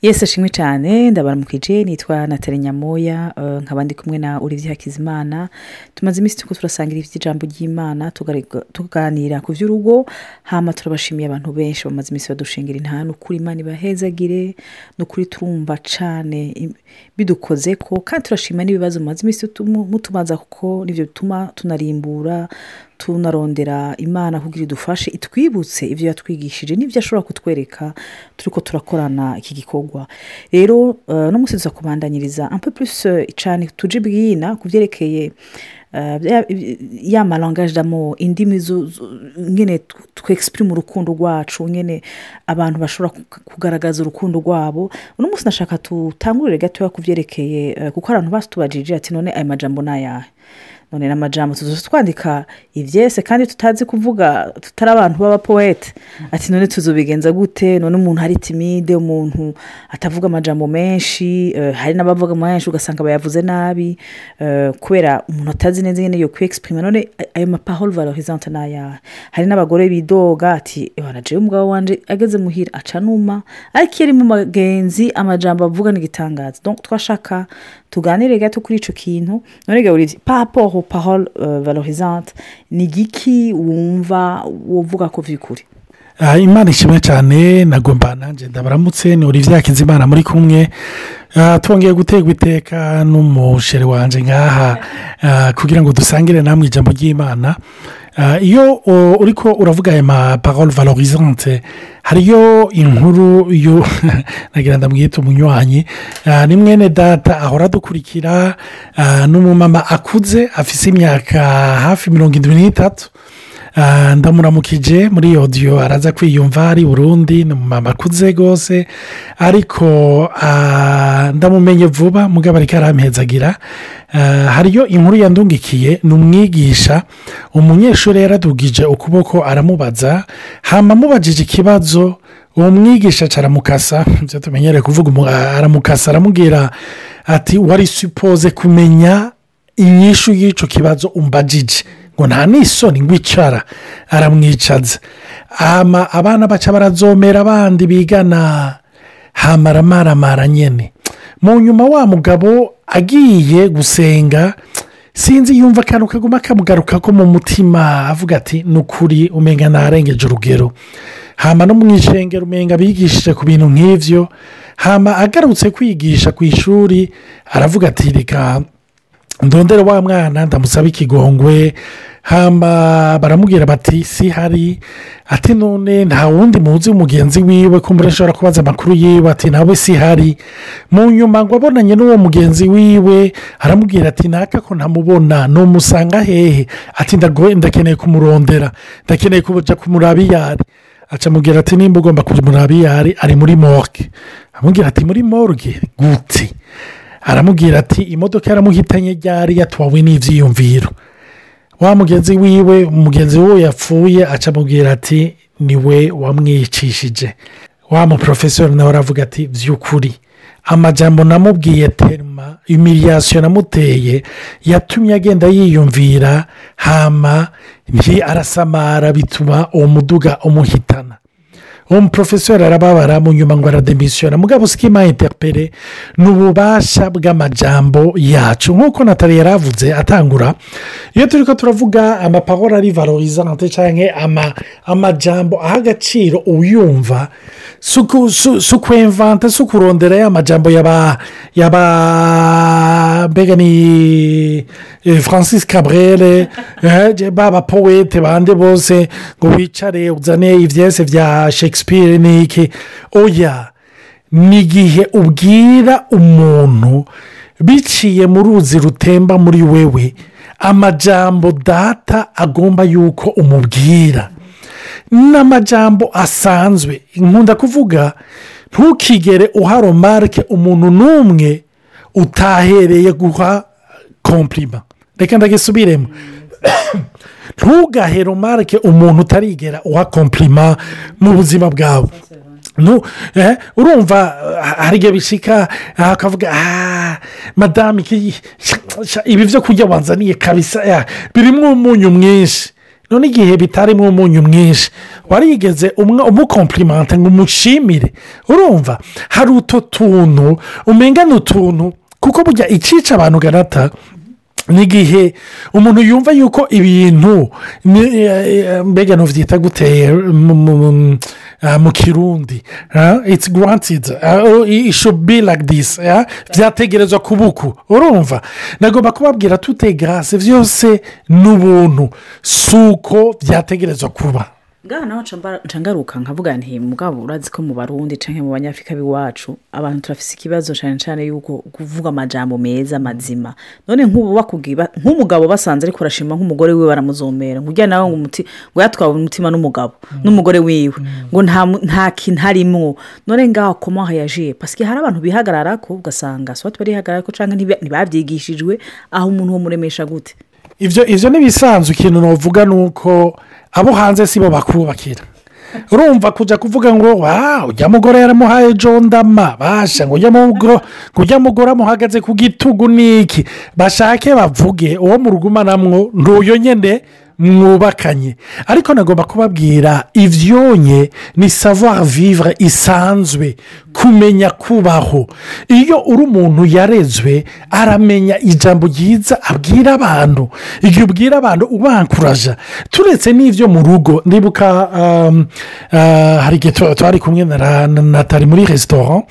Yese shimwe cyane ndabaramukije nitwa Nathalie Nyamoya nkabandi kumwe na Olivier Hakizimana tumaze imisi tuko turasangira ivy'ijambo ry'Imana tuganira ku vy'urugo hama turabashimiye abantu benshi bamaze imisi badushingira intano kuri Imana ibahezagire no kuri turumva cyane bidukoze ko kandi turashima n'ibibazo maze imisi mutubaza kuko nivyo bituma tunarimbura tunarondera Imana kugira idufashe itwibutse ivyo yatwigishije n'ivyo ashobora kutwereka turiko turakorana iki gikorwa rero no musiza kubandanyiriza un peu plus cyane tujibwina kuvyerekeye ya langages d'amour indimi ngene twexprime urukundo rwacu ngene abantu bashobora kugaragaza urukundo rwabo uno musi nashaka tutangurire gato kuvyerekeye kuko abantu basitubajije ati none ay majambo nayahe none n'amajambo twandika ivyese kandi tutazi kuvuga tutari abantu baba poete ati none tuzobigenza gute none umuntu hari timide umuntu atavuga amajambo menshi hari nabavuga menshi ugasanga bayavuze nabi kubera umuntu atazi neza ngene yo kwexprime none ayo paroles valorisantes naya hari n'abagore bidoga ati ebana je umugabo wanje ageze muhira acanuma ariko yari mu magenzi amajambo avuga n'igitangaza donc twashaka tuganire gato kuri ico kintu none gauri rapport aux paroles valorisantes ni giki wumva wovuga ko vyukuri Imana ishimwe cyane nagomba nanje ndabaramutse ni Olivier Hakizimana muri kumwe twongeye gutegwa iteka n'umushere wanje ngaha kugira ngo dusangire namwe ijambo ry'Imana iyo uriko uravuga aya paroles valorisantes hariyo inkuru yo nagira ndamwita umunywanyi ni mwene data ahora dukurikira n'umumama akuze afise imyaka hafi 73 ndamuramukije muri audio araza kwiyumva ari Burundi ni umumama akuze gose ariko ndamumenye vuba mugabo ariko arampezagira hariyo inkuru yandungikiye n'umwigisha umunyeshuri yaradugije ukuboko aramubaza hama mubajije ikibazo uwo mwigisha caramukasa byo tumenyere kuvuga aramukasa aramubwira ati wari suppose kumenya inyishu y'ico kibazo umbajije ngo nta n'isoni ngwicara aramwicaza hama abana baca barazomera abandi bigana hama aramaramara nyene mu nyuma wa mugabo agiye gusenga sinzi yumva akantu kaguma kamugaruka ko mu mutima avuga ati nukuri umenga narengeje urugero hama no mwishengero umenga bigishije ku bintu nk'ivyo hama agarutse kwigisha ku ishuri aravuga ati reka ndondera wa mwana ndamusaba ikigongwe hama baramubwira bati si hari ati none nta wundi muzi umugenzi wiwe ko murashobora kubaza amakuru yiwe ati nawe si hari mu nyuma ngo abonanye n'uwo mugenzi wiwe aramubwira ati naka ko ntamubona numusanga hehe ati ndakeneye kumurondera ndakeneye kuja kumurabiyari aca mubwira ati nimba ugomba kumurabiyari ari muri morgue amubwira ati muri morgue gute aramubwira ati imodoka yaramuhitanye ryari yatwawe n'ivyiyumviro wa mugenzi wiwe umugenzi we yapfuye aca mubwira ati niwe wamwicishije wa mu professeur nawe aravuga ati vyukuri amajambo namubwiye terma humiliation namuteye yatumye agenda yiyumvira hama arasamara bituma uwo muduga umuhitana professeur arababara mu nyuma ngo arademisiona mugabo skima interpere n'ububasha bw'amajambo yacu nkuko Nathalie yaravuze atangura iyo turiko turavuga paroles ari valorisantes canke amajambo ahagaciro uyumva sukwinventa sukurondera ya majambo yaba mbega ni Francis Cabrel baba poete bande bose ngo wicare uzane ivyese vya Shakespeare niki oya nigihe ubwira umuntu biciye mu ruzi rutemba muri wewe amajambo data agomba yuko umubwira n'amajambo asanzwe nkunda kuvuga ntukigere uharomarke umuntu n'umwe utahereye guha compliment reka ndagisubiremo ntugahere marke umuntu utarigera uha compliment mu buzima bwawe urumva hari igihe bishika akavuga madame ibi byo kurya wanzaniye kabisa birimo umunyu mwinshi none igihe bitarimo umunyu mwinshi warigeze umukompurimante ngo umushimire urumva hari utu tuntu umenga ni utuntu kuko burya icica abantu ganata n'igihe umuntu yumva yuko ibintu mbega ntubyita guteye mu kirundi it's granted it should be like this byategerezwa kubuku urumva nagomba kubabwira tute grâce byose n'ubuntu si uko byategerezwa kuba ngaha naho ncangaruka nkavuga nti mugabo urazi ko mu barundi canke mu banyafrika biwacu abantu turafise ikibazo cyane yuko kuvuga amajambo meza mazima none nk'ubu bakugiba nk'umugabo basanze ariko rashima nk'umugore wiwe baramuzomera ngujya nawe ngo yatwawe umutima n'umugabo n'umugore wiwe ngo nta kintu harimwo none ngaho comment réagir parce que hari abantu bihagarara ko ugasanga soit bari hagarara ko canke ntibavyigishijwe aho umuntu wo muremesha gute ivyo nibisanzwe ikintu novuga nuko abo hanze sibo bakubakira urumva kujya kuvuga ngo ujya mugore yaramuhaye jondama basha ngo ujya mugore amuhagaze ku gitugu niki bashake bavuge uwo mu rugumanamwo ntuyo nyine mwubakanye ariko nagomba kubabwira ivyonye ni savoir vivre isanzwe kumenya kubaho iyo uri umuntu yarezwe aramenya ijambo ryiza abwira abantu igihe ubwira abantu ubankuraja turetse n'ivyo mu rugo ndibuka hari igihe twari kumwe na tari muri restaurant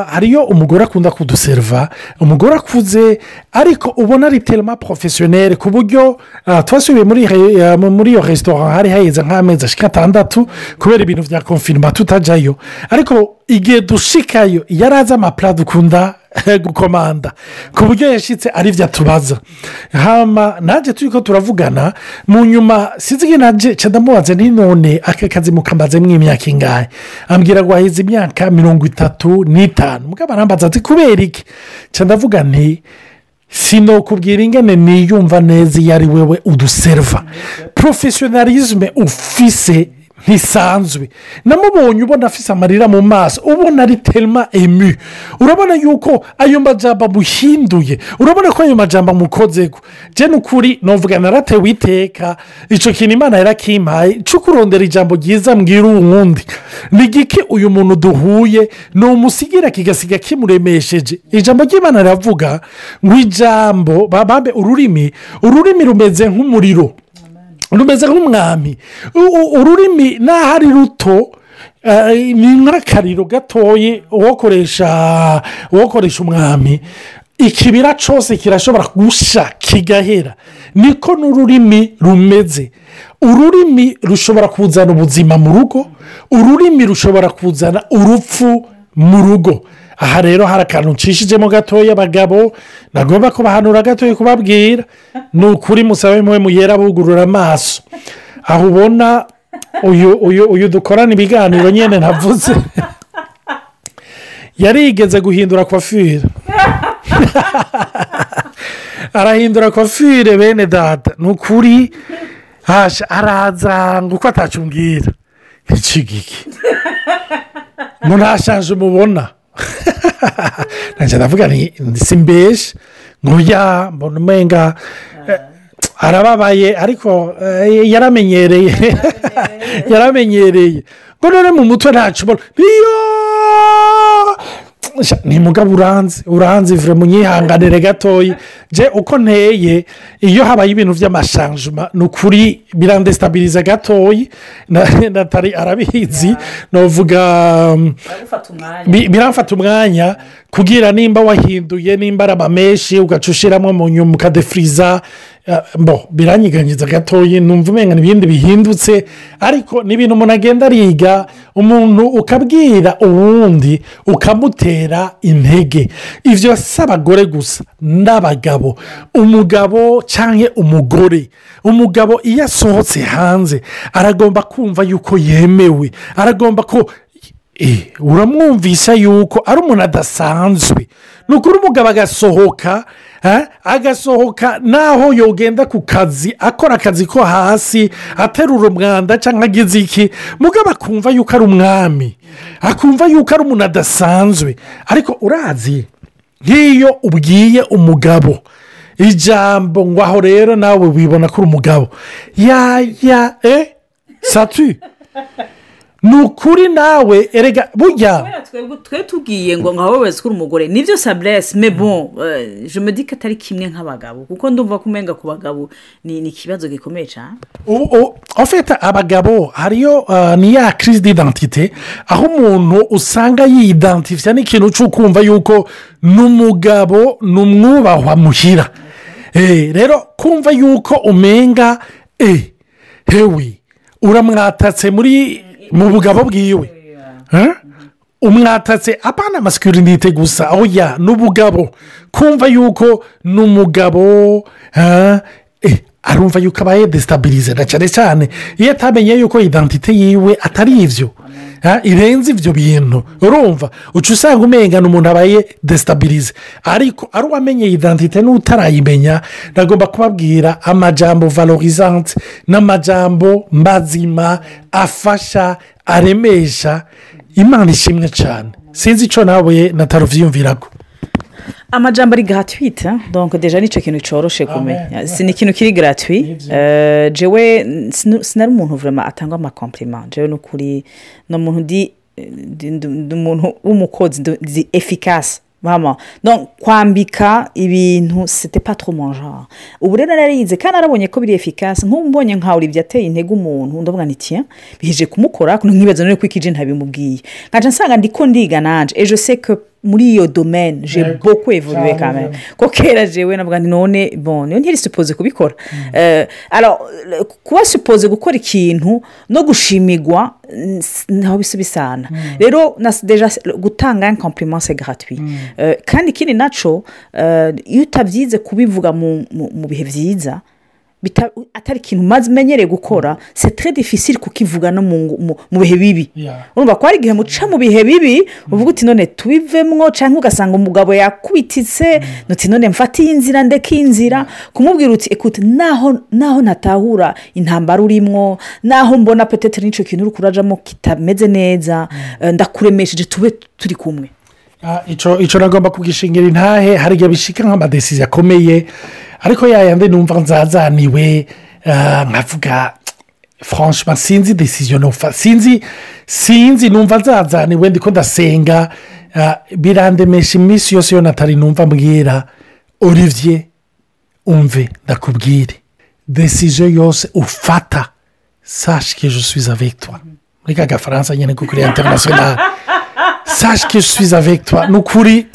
hariyo umugore akunda kuduserva umugore akuze ariko ubona ari tellement professionnel ku buryo twasubiye muri iyo restaurant hari haheze nk'amezi ashika 6 kubera ibintu vya confinement tutajayo ariko igihe dushikayo yaraza amapla dukunda gukomanda ku buryo yashitse ari vyo atubaza naje turiko turavugana mu nyuma sinzi naje cadamubaze none aka kazi mukambazemwo imyaka ingahe ambwira ngo haheze imyaka 35 mugabo arambaza ati kubera iki candavuga nti sinokubwira ingene niyumva neza iyo ari wewe uduserva professionalisme ufise ntisanzwe namubonye ubona afise amarira mu maso ubona ari tellement ému urabona yuko ayo majambo amuhinduye urabona ko ayo majambo amukozeko je nukuri novuga naratewe iteka ico kintu Imana yarakimpaye cyo kurondera ijambo ryiza mbwira uwundi ni giki uyu muntu duhuye no musigira kigasiga kimuremesheje ijambo ry'Imana riravuga ngo ijambo babambe ururimi rumeze nk'umuriro rumeze nk'umwami ururimi n'ahari ruto ni nk'akariro gatoye uwokoresha umwami ikibira cyose kirashobora gusha kigahera niko n'ururimi rumeze ururimi rushobora kuzana ubuzima mu rugo ururimi rushobora kuzana urupfu mu rugo aha rero hari akantu ncishijemo gatoya abagabo nagomba kubahanura gatoya kubabwira ni ukuri musabe mwe muyera bugurura amaso aho ubona uyu dukorana ibiganiro nyine ntavuze yarigeze guhindura coiffure arahindura coiffure bene data ni ukuri araza ngo uko atacumbwira nk'ikigiki ngo ntashaje umubona ntabwo ndavuga ni simbeshe nk'uya mbona umenga arababaye ariko yaramenyereye ngo none mu mutwe ntacu ubona ni mugabo uranze ivure munyihanganire gatoya je uko nteye iyo habaye ibintu by'amashanjuma ni ukuri birandestabiriza gatoya natari arabizi novuga biramfata umwanya kugira nimba wahinduye nimba ari amamenshi ugacushiramo mu nyuma ukadefiriza biranyiganyiza gatoya numva umenga ibindi bihindutse ariko ni ibintu umuntu agenda ariga umuntu ukabwira uwundi ukamutera intege ibyo si abagore gusa n'abagabo umugabo cyangwa umugabo iyo asohotse hanze aragomba kumva yuko yemewe aragomba ko uramwumvisha yuko ari umuntu adasanzwe ni ukuri umugabo agasohoka naho yogenda ku kazi akora akazi ko hasi aterura umwanda cyangwa agize iki mugabo akumva yuko ari umwami akumva yuko ari umuntu adasanzwe ariko urazi nk'iyo ubwiye umugabo ijambo ngo aho rero nawe wibona ko uri umugabo satu ni ukuri nawe erega burya twe tugiye ngo nkaho wese kuri umugore nibyo saburesi mebo jomedike atari kimwe nk'abagabo kuko ndumva ko umenga ku bagabo ni ikibazo gikomeye cyane ufite abagabo hariyo ni ya crise d'identité aho umuntu usanga yiyidantifiya n'ikintu cyo kumva yuko ni umugabo ni umwubahwa muhira rero kumva yuko umenga hewe uramwatatse mu bugabo bwiwe umwatatse apana masculinite gusa oya n'ubugabo kumva yuko n'umugabo arumva yuko abaye desitabilize na cyane cyane iyo atamenye yuko identite yiwe atari ibyo irenze ibyo bintu urumva uca usanga umengana umuntu abaye desitabilize ariko ari uwamenye identite n'utarayimenya nagomba kubabwira amajambo valorisantes n'amajambo mazima afasha aremesha imana ishimwe cyane sinzi icyo nawe nataruvyiyumvirako amajambo ari gratuite donc deja nicyo kintu cyoroshe kumenya si ni ikintu kiri gratuit jewe sinari umuntu vraiment atanga amakompliment jewe n'ukuri no muntu di umuntu w'umukozi di efficace vraiment donc kwambika ibintu c'était pas trop mon genre ubu rero narize kandi arabonye ko biri efficace nk'umbonye nka Olivier ateye intege umuntu ndavuga nti tiens bije kumukora kuno nkibaza none kwikije ntabimubwiye nkaje nsanga ndiko ndiga nanje et je sais que muri iyo domaine j'ai beaucoup évolué quand même ko kera jewe navuga nti none bon niyo ntiri suppose kubikora alors kuba suppose gukora ikintu no gushimigwa naho bisubisana rero deja gutanga un compliment c'est gratuit kandi kindi naco iyo utabyize kubivuga mu bihe byiza atari ikintu mazimenyereye gukora c'est très difficile kukivuga no mu bihe bibi urumva ko ari igihe muca mu bihe bibi uvuga uti none tubivemwo cyangwa ugasanga umugabo yakubititse nuti none mfatiye inzira ndeke inzira kumubwira uti écoute naho natahura intambara urimwo naho mbona peut-être nico kintu uri kurajamo kitameze neza ndakuremesheje tube turi kumwe ico nagomba kugishingira intahe hari igihe bishika nk'amadesiziyo akomeye ariko yayandi numva nzazaniwe nkavuga franchement sinzi decision nofa sinzi numva nzazaniwe ndiko ndasenga birandemesha iminsi yose yo natari numva mbwira Olivier umve ndakubwire decision yose ufata sache que je suis avec toi muri ka gafaransa nyene ko kuri international sache que je suis avec toi nukuri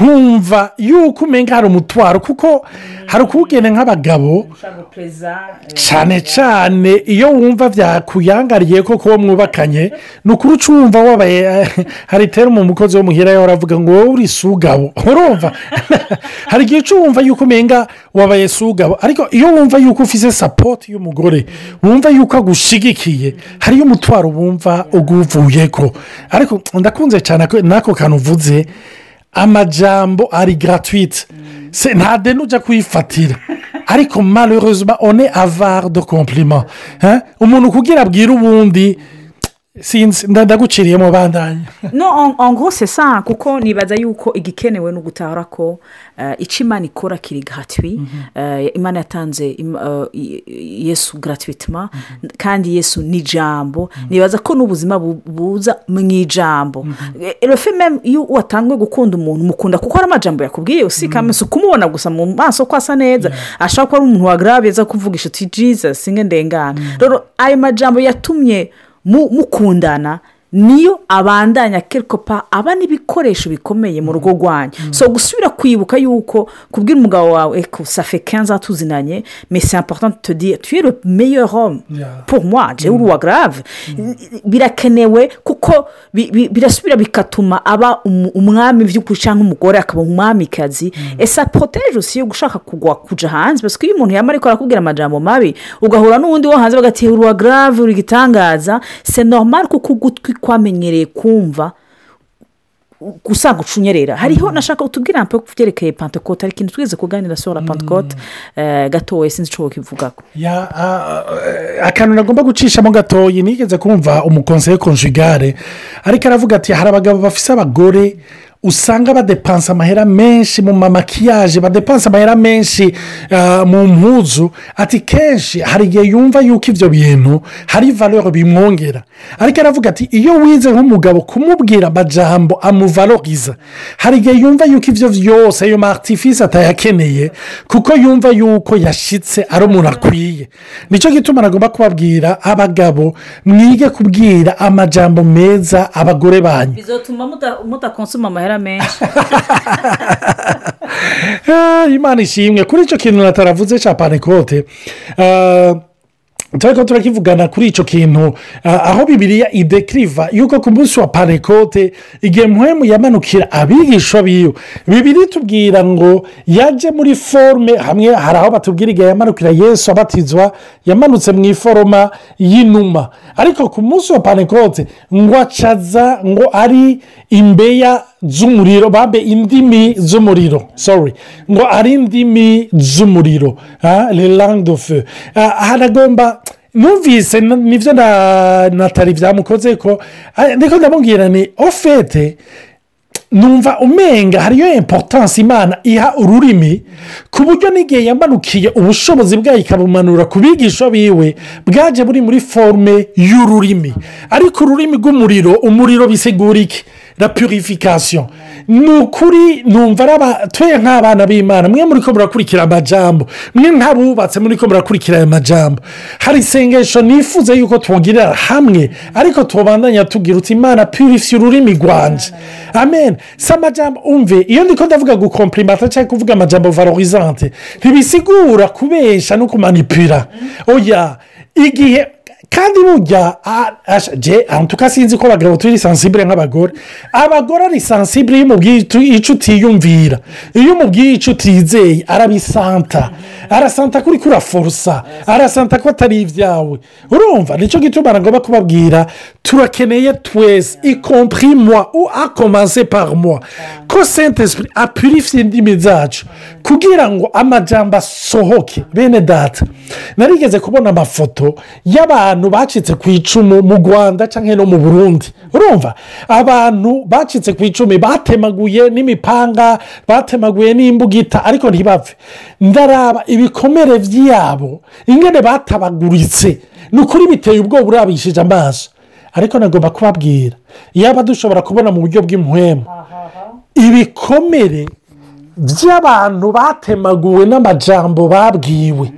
nkumva yuko umenga hari umutwaro kuko hari ukugenda nk'abagabo cyane cyane iyo wumva byakuyangariye ko kuba mwubakanye ni ukuri uca wumva wabaye hari tera mu mukozi wo muhira yawe aravuga ngo wowe uri sugabo urumva hari igihe uca wumva yuko umenga wabaye sugabo ariko iyo wumva yuko ufite sapoti y'umugore wumva yuko agushigikiye hariyo umutwaro wumva uguvuye ko ariko ndakunze cyane n'ako kantu uvuze amajambo ari gratuite nta deni ujya kuyifatira ariko malheureusement on est avare de compliment umuntu kugira abwire ubundi sinzi ndaguciriyemo bandanye no en gros c'est ça kuko nibaza yuko igikenewe no gutahura ko Imana ikora kiri gratuit Imana yatanze Yesu gratuitement kandi Yesu ni jambo nibaza ko n'ubuzima buza mu ijambo le fait même iyo watangwe gukunda umuntu mukunda kuko ari amajambo yakubwiye usikamese kumubona gusa mu maso kwasa neza ashaka ko ari umuntu wa grave za kuvugisha uti Jesus singe ndengana rero ayo majambo yatumye mukundana niyo abandanya quelque part aba n'ibikoresho bikomeye mu rugo rwanyu so gusubira kwibuka yuko kubwira umugabo wawe eko ça fait 15 ans tuzinanye mais c'est important de te dire tu es le meilleur homme pour moi je uri wa grave birakenewe kuko birasubira bikatuma aba umwami vy'ukuri cyangwa umugore akaba umwamikazi et ça protège aussi yo gushaka kugwa kuja hanze parce que iyo umuntu yamara ko arakubwira amajambo mabi ugahura n'undi wo hanze bagati uri wa grave uri gitangaza c'est normal kuko ugutwi kwamenyereye kumva gusa gucunyerera hariho nashaka utubwira ampe kuvyerekeye Pentecote ari kintu tweze kuganira sur la Pentecote gatowe sinzi cyo kivugako akantu nagomba gucishamo gatoyi nigeze kumva umukonseil conjugale ariko aravuga ati hari abagabo bafise abagore usanga badepansa amahera menshi mu mamakiyaje badepansa amahera menshi mu mpuzu ati kenshi hari igihe yumva yuko ibyo bintu hari valeur bimwongera ariko aravuga ati iyo wize nk'umugabo kumubwira amajambo amuvaloriza hari igihe yumva yuko ibyo byose ayo martifice atayakeneye kuko yumva yuko yashitse ari umuntu akwiye nicyo gituma nagomba kubabwira abagabo mwige kubwira amajambo meza abagore banyu bizotuma mutakonsuma amahera menshi imana ishimwe kuri icyo kintu nataravuze cya panekote turiko turakivugana kuri icyo kintu aho bibiliya idekiriva yuko ku munsi wa panekote igihe mpwemu yamanukira abigishwa biwe bibiliya itubwira ngo yaje muri forume hamwe hari aho batubwira igihe yamanukira yesu abatizwa yamanutse mu iforoma y'inuma ariko ku munsi wa panekote ngo acaza ngo ari imbeya z'umuriro babe indimi z'umuriro ngo ari indimi z'umuriro le langue de feu haragomba numvise nibyo natari byamukoze ko ndiko ndamubwira ni ofete numva umenga hariyo importance imana iha ururimi ku buryo n'igihe yamanukiye ubushobozi bwayo ikabumanura ku bigisha biwe bwaje buri muri forume y'ururimi ariko ururimi rw'umuriro umuriro bisigura iki la purification ni ukuri numva twe nk'abana b'imana mwe muri ko murakurikira amajambo mwe nk'abubatse muri ko murakurikira aya majambo hari isengesho nifuza yuko twongerera hamwe ariko tubandanya tubwira uti imana purifiye ururimi rwanje amen si amajambo umve iyo ndiko ndavuga gukomplimata cyangwa kuvuga amajambo valorisante ntibisigura kubesha no kumanipira oya igihe kandi burya tukasinzi ko abagabo turi sansibire nk'abagore abagore ari sansibire iyo umubwiye icyo utiyumvira iyo umubwiye icyo utizeye arabisanta arasanta kuri kuraforosa arasanta ko atari ibyawe urumva nicyo gituma nagomba kubabwira turakeneye twese ikompri moi ou a commencer par moi ko saint esprit apurifiye indimi zacu kugira ngo amajambo asohoke bene data narigeze kubona amafoto y'abantu bacitse ku icumu mu rwanda cyangwa no mu burundi urumva abantu bacitse ku icumu batemaguye n'imipanga batemaguye n'imbugita ariko ntibapfe ndaraba ibikomere byabo ingene batabaguritse ni ukuri biteye ubwoba urabishije amaso ariko nagomba kubabwira yaba dushobora kubona mu buryo bw'impwemu ibikomere by'abantu batemaguwe n'amajambo babwiwe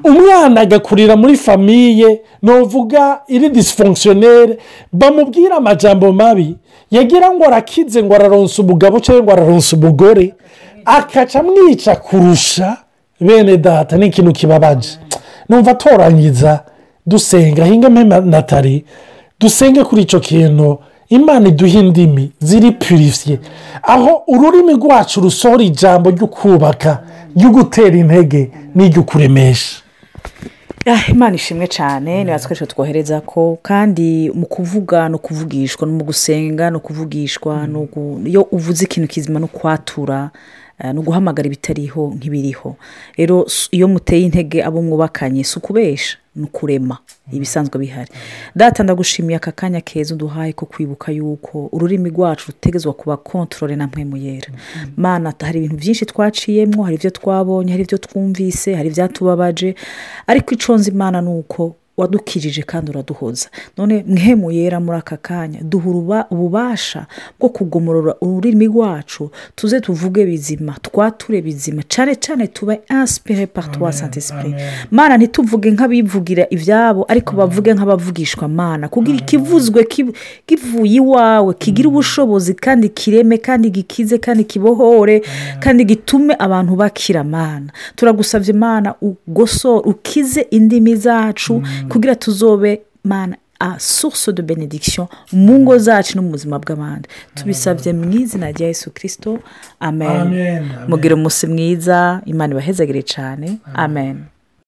umwana agakurira muri famiye novuga iri dysfonctionnelle bamubwira amajambo mabi yagira ngo arakize ngo araronsa umugabo cyangwa ngo araronsa umugore akaca amwica kurusha bene data ni ikintu kibabaje numva atorangiza dusenga hinga natari dusenge kuri icyo kintu imana iduha indimi ziri purifiye aho ururimi rwacu rusohora ijambo ryo kubaka ryo gutera intege n'iryo kuremesha imana ishimwe cyane niba twese twohereza ko kandi mu kuvuga no kuvugishwa no mu gusenga no kuvugishwa iyo uvuze ikintu kizima no kwatura no guhamagara ibitariho nk'ibiriho rero iyo muteye intege abo mwubakanye si ukubesha ni ukurema ibisanzwe bihari data ndagushimiye aka kanya keza uduhaye ko kwibuka yuko ururimi rwacu rutegezwa kuba kontorore na mpwemu yera mana hari ibintu byinshi twaciyemo hari ibyo twabonye hari ibyo twumvise hari ibyatubabaje ariko icyo nzi imana ni uko wadukirije kandi uraduhoza none mpwemu yera muri aka kanya duha ububasha bwo kugomorora ururimi rwacu tuze tuvuge bizima twature bizima cyane cyane tuba inspiré par toi saint esprit mana ntituvuge nk'abivugira ibyabo ariko bavuge nk'abavugishwa mana kugira ikivuzwe kivuye iwawe kigira ubushobozi kandi kireme kandi gikize kandi kibohore kandi gitume abantu bakira mana turagusabye mana ugosore ukize indimi zacu kugira tuzobe mana a source de bénédiction mu ngo zacu no mu buzima bw'abandi tubisabye mu izina rya Yesu Kristo amen mugire umunsi mwiza imana ibahezagire cyane amen.